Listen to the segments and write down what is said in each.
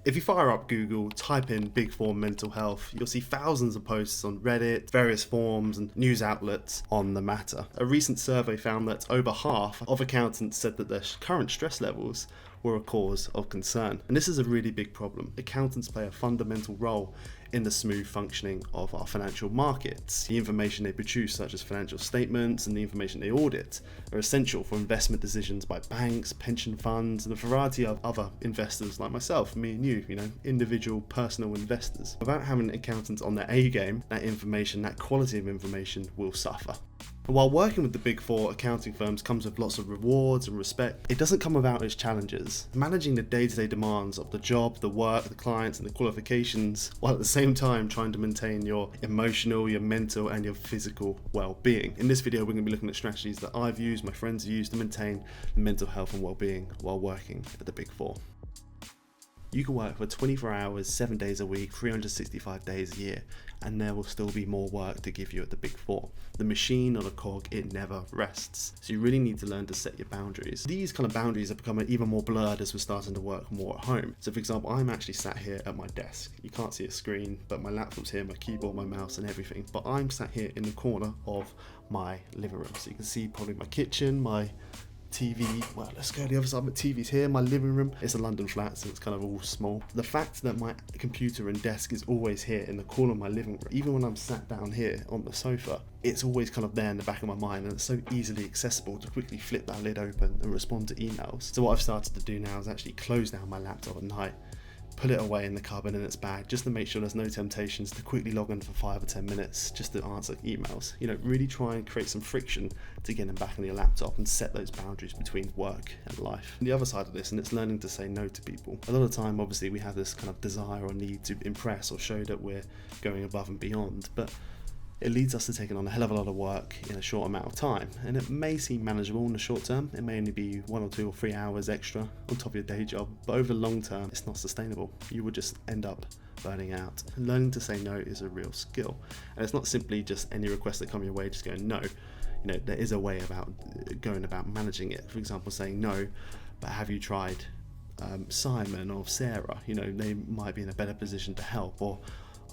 If you fire up Google, type in Big Four mental health, you'll see thousands of posts on Reddit, various forums and news outlets on the matter. A recent survey found that over half of accountants said that their current stress levels were a cause of concern. And this is a really big problem. Accountants play a fundamental role in the smooth functioning of our financial markets. The information they produce, such as financial statements and the information they audit, are essential for investment decisions by banks, pension funds, and a variety of other investors like myself, me and you, individual personal investors. Without having accountants on their A game, that information, that quality of information will suffer. While working with the Big Four accounting firms comes with lots of rewards and respect, it doesn't come without its challenges. Managing the day-to-day demands of the job, the work, the clients and the qualifications, while at the same time trying to maintain your emotional, your mental and your physical well-being. In this video we're going to be looking at strategies that I've used, my friends have used to maintain the mental health and well-being while working at the Big Four. You can work for 24 hours, 7 days a week, 365 days a year, and there will still be more work to give you at the Big Four. The machine or the cog, it never rests. So you really need to learn to set your boundaries. These kind of boundaries are becoming even more blurred as we're starting to work more at home. So for example, I'm actually sat here at my desk. You can't see a screen, but my laptop's here, my keyboard, my mouse and everything. But I'm sat here in the corner of my living room. So you can see probably my kitchen, my TV, well, let's go to the other side. My TV's here, my living room. It's a London flat, so it's kind of all small. The fact that my computer and desk is always here in the corner of my living room, even when I'm sat down here on the sofa, it's always kind of there in the back of my mind, and it's so easily accessible to quickly flip that lid open and respond to emails. So what I've started to do now is actually close down my laptop at night, put it away in the cupboard in its bag, just to make sure there's no temptations to quickly log in for 5 or 10 minutes just to answer emails. Really try and create some friction to get them back on your laptop and set those boundaries between work and life. And the other side of this, and it's learning to say no to people. A lot of the time, obviously, we have this kind of desire or need to impress or show that we're going above and beyond, but it leads us to taking on a hell of a lot of work in a short amount of time, and it may seem manageable in the short term. It may only be 1 or 2 or 3 hours extra on top of your day job, but over the long term it's not sustainable. You will just end up burning out. And learning to say no is a real skill, and it's not simply just any request that come your way just going no. There is a way about going about managing it. For example, saying no, but have you tried Simon or Sarah? They might be in a better position to help, or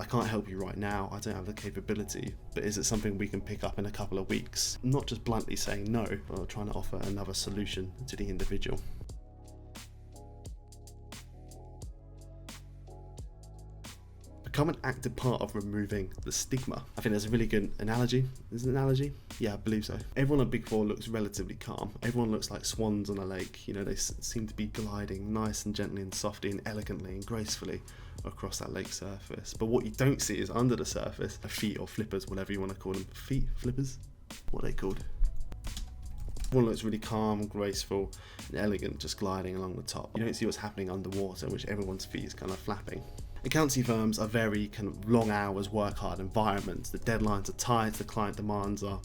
I can't help you right now, I don't have the capability, but is it something we can pick up in a couple of weeks? Not just bluntly saying no, but trying to offer another solution to the individual. Become an active part of removing the stigma. I think there's a really good analogy. Is it an analogy? Yeah, I believe so. Everyone at Big Four looks relatively calm. Everyone looks like swans on a lake. They seem to be gliding nice and gently and softly and elegantly and gracefully across that lake surface. But what you don't see is under the surface, feet or flippers, whatever you want to call them. Feet? Flippers? What are they called? Everyone looks really calm, graceful and elegant, just gliding along the top. You don't see what's happening underwater, in which everyone's feet is kind of flapping. Accountancy firms are very kind of long hours, work hard environments. The deadlines are tight, the client demands are,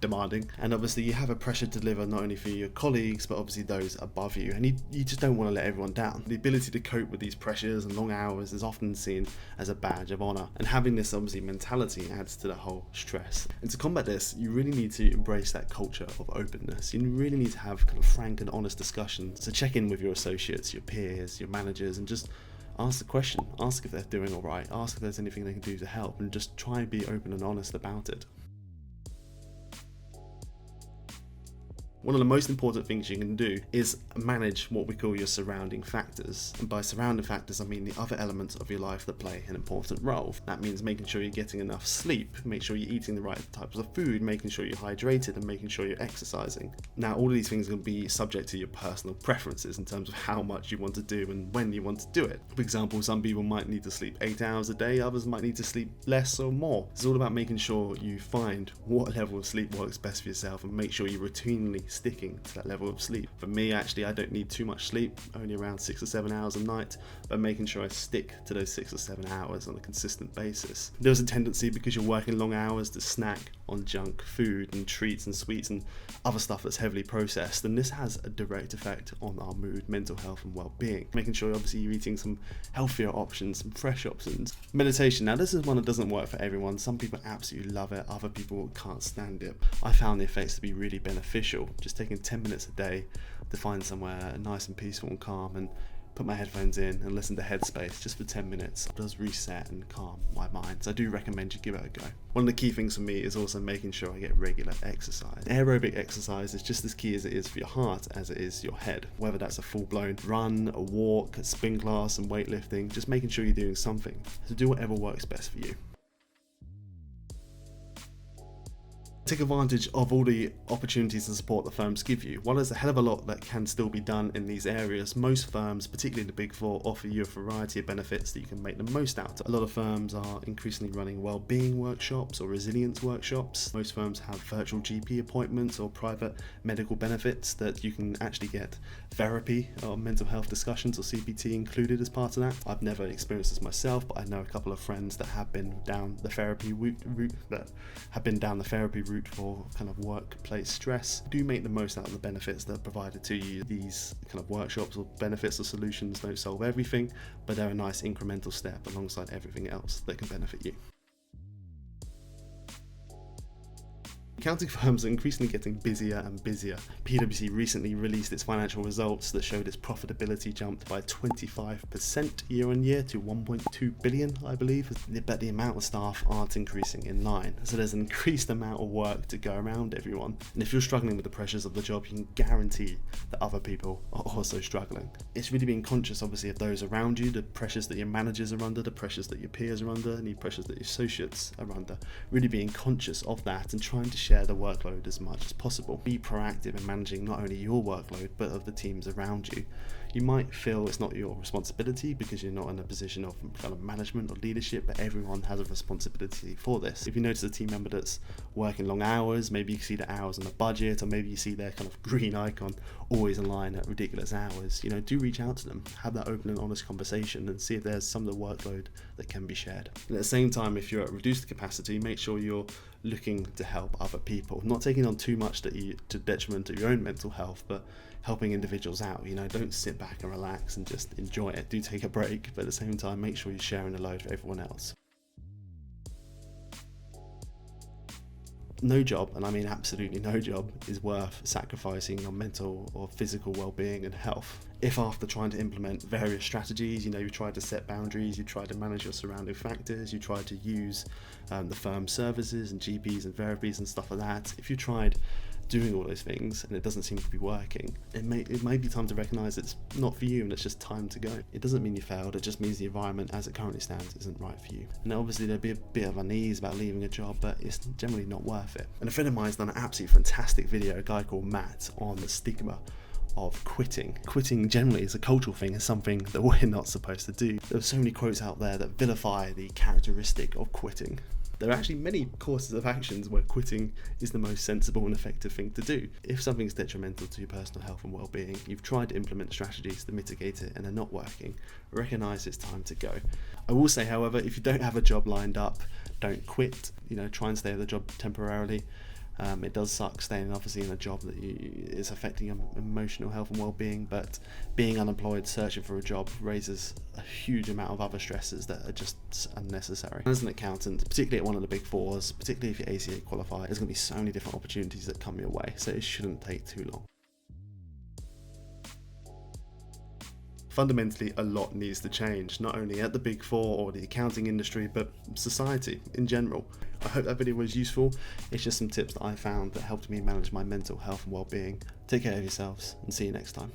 demanding. And obviously you have a pressure to deliver not only for your colleagues, but obviously those above you. And you just don't want to let everyone down. The ability to cope with these pressures and long hours is often seen as a badge of honor. And having this obviously mentality adds to the whole stress. And to combat this, you really need to embrace that culture of openness. You really need to have kind of frank and honest discussions to check in with your associates, your peers, your managers, and just ask the question, ask if they're doing all right, ask if there's anything they can do to help, and just try and be open and honest about it. One of the most important things you can do is manage what we call your surrounding factors. And by surrounding factors, I mean the other elements of your life that play an important role. That means making sure you're getting enough sleep, make sure you're eating the right types of food, making sure you're hydrated, and making sure you're exercising. Now, all of these things are going to be subject to your personal preferences in terms of how much you want to do and when you want to do it. For example, some people might need to sleep 8 hours a day, others might need to sleep less or more. It's all about making sure you find what level of sleep works best for yourself and make sure you routinely sticking to that level of sleep. For me, actually, I don't need too much sleep, only around 6 or 7 hours a night, but making sure I stick to those 6 or 7 hours on a consistent basis. There's a tendency, because you're working long hours, to snack on junk food and treats and sweets and other stuff that's heavily processed, and this has a direct effect on our mood, mental health and well-being. Making sure obviously you're eating some healthier options, some fresh options. Meditation, now this is one that doesn't work for everyone. Some people absolutely love it, other people can't stand it. I found the effects to be really beneficial. Just taking 10 minutes a day to find somewhere nice and peaceful and calm and put my headphones in and listen to Headspace just for 10 minutes. It does reset and calm my mind, so I do recommend you give it a go. One of the key things for me is also making sure I get regular exercise. Aerobic exercise is just as key as it is for your heart as it is your head. Whether that's a full-blown run, a walk, a spin class, and weightlifting, just making sure you're doing something. So do whatever works best for you. Take advantage of all the opportunities and support the firms give you. While there's a hell of a lot that can still be done in these areas, most firms, particularly the Big Four, offer you a variety of benefits that you can make the most out of. A lot of firms are increasingly running wellbeing workshops or resilience workshops. Most firms have virtual GP appointments or private medical benefits that you can actually get therapy or mental health discussions or CBT included as part of that. I've never experienced this myself, but I know a couple of friends that have been down the therapy route for kind of workplace stress. Do make the most out of the benefits that are provided to you. These kind of workshops or benefits or solutions don't solve everything, but they're a nice incremental step alongside everything else that can benefit you. Accounting firms are increasingly getting busier and busier. PwC recently released its financial results that showed its profitability jumped by 25% year on year to 1.2 billion, I believe, but the amount of staff aren't increasing in line. So there's an increased amount of work to go around everyone. And if you're struggling with the pressures of the job, you can guarantee that other people are also struggling. It's really being conscious, obviously, of those around you, the pressures that your managers are under, the pressures that your peers are under, and the pressures that your associates are under. Really being conscious of that and trying to share the workload as much as possible. Be proactive in managing not only your workload but of the teams around you. You might feel it's not your responsibility because you're not in a position of kind of management or leadership, but everyone has a responsibility for this. If you notice a team member that's working long hours, maybe you see the hours on the budget, or maybe you see their kind of green icon always in line at ridiculous hours, do reach out to them, have that open and honest conversation and see if there's some of the workload that can be shared. And at the same time, if you're at reduced capacity, make sure you're looking to help other people, not taking on too much to detriment to your own mental health, but helping individuals out. Don't sit back and relax and just enjoy it. Do take a break, but at the same time, make sure you're sharing the load with everyone else. No job, and I mean absolutely no job, is worth sacrificing your mental or physical well-being and health. If after trying to implement various strategies, you tried to set boundaries, you tried to manage your surrounding factors, you tried to use the firm's services and GPs and therapies and stuff like that, if you tried doing all those things and it doesn't seem to be working, it may be time to recognize it's not for you and it's just time to go. It doesn't mean you failed, it just means the environment as it currently stands isn't right for you. And obviously there'd be a bit of unease about leaving a job, but it's generally not worth it. And a friend of mine's done an absolutely fantastic video, a guy called Matt, on the stigma of quitting. Quitting generally is a cultural thing, it's something that we're not supposed to do. There are so many quotes out there that vilify the characteristic of quitting. There are actually many courses of actions where quitting is the most sensible and effective thing to do. If something's detrimental to your personal health and well-being, you've tried to implement strategies to mitigate it and they're not working, recognize it's time to go. I will say, however, if you don't have a job lined up, don't quit. Try and stay at the job temporarily. It does suck staying obviously in a job that is affecting your emotional health and well-being, but being unemployed, searching for a job raises a huge amount of other stresses that are just unnecessary. As an accountant, particularly at one of the Big Fours, particularly if you're ACA qualified, there's going to be so many different opportunities that come your way, so it shouldn't take too long. Fundamentally, a lot needs to change, not only at the Big Four or the accounting industry, but society in general. I hope that video was useful. It's just some tips that I found that helped me manage my mental health and well-being. Take care of yourselves and see you next time.